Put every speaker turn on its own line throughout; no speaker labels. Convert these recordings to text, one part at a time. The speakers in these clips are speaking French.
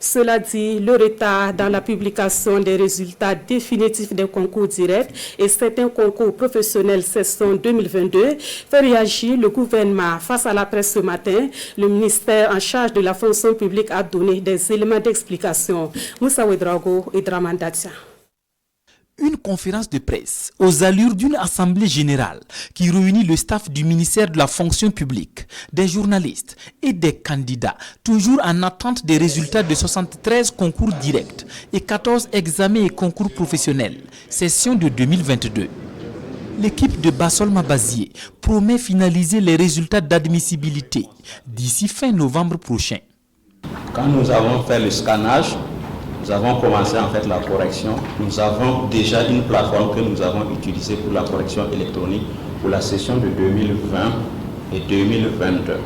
Cela dit, le retard dans la publication des résultats définitifs des concours directs et certains concours professionnels session 2022 fait réagir le gouvernement. Face à la presse ce matin, le ministère en charge de la fonction publique a donné des éléments d'explication. Moussa Ouedraogo et Dramandatia.
Une conférence de presse aux allures d'une assemblée générale qui réunit le staff du ministère de la fonction publique, des journalistes et des candidats, toujours en attente des résultats de 73 concours directs et 14 examens et concours professionnels, session de 2022. L'équipe de Bassol Mabazié promet finaliser les résultats d'admissibilité d'ici fin novembre prochain.
Quand nous avons fait le scannage, nous avons commencé en fait la correction. Nous avons déjà une plateforme que nous avons utilisée pour la correction électronique pour la session de 2020 et 2021.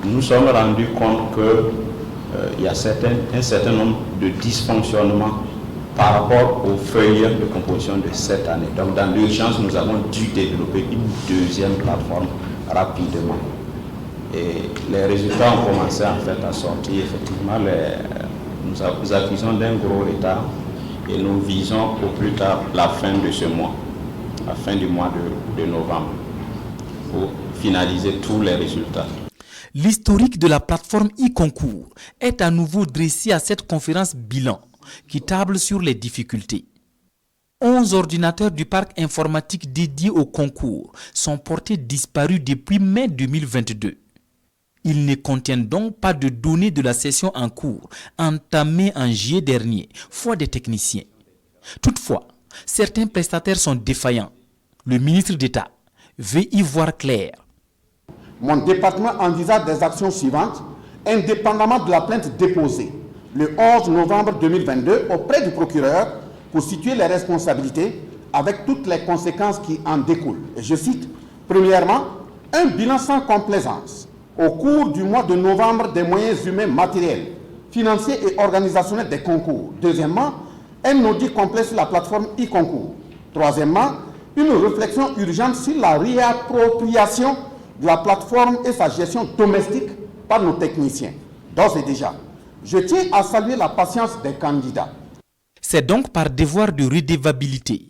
Nous nous sommes rendus compte qu'il y a un certain nombre de dysfonctionnements par rapport aux feuilles de composition de cette année. Donc dans l'urgence, nous avons dû développer une deuxième plateforme rapidement. Et les résultats ont commencé en fait à sortir. Effectivement, nous accusons d'un gros retard et nous visons au plus tard la fin de ce mois, la fin du mois de novembre, pour finaliser tous les résultats.
L'historique de la plateforme e-concours est à nouveau dressé à cette conférence bilan qui table sur les difficultés. 11 ordinateurs du parc informatique dédiés au concours sont portés disparus depuis mai 2022. Ils ne contiennent donc pas de données de la session en cours, entamée en juillet dernier, faute des techniciens. Toutefois, certains prestataires sont défaillants. Le ministre d'État veut y voir clair.
Mon département envisage des actions suivantes, indépendamment de la plainte déposée le 11 novembre 2022 auprès du procureur pour situer les responsabilités avec toutes les conséquences qui en découlent. Et je cite, premièrement, un bilan sans complaisance au cours du mois de novembre des moyens humains matériels, financiers et organisationnels des concours. Deuxièmement, un audit complet sur la plateforme e-concours. Troisièmement, une réflexion urgente sur la réappropriation de la plateforme et sa gestion domestique par nos techniciens. D'ores et déjà, je tiens à saluer la patience des candidats.
C'est donc par devoir de redevabilité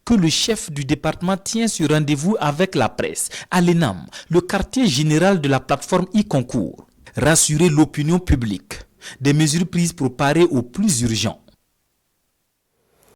que le chef du département tient ce rendez-vous avec la presse à l'ENAM, le quartier général de la plateforme e-concours. Rassurer l'opinion publique, des mesures prises pour parer au plus urgent.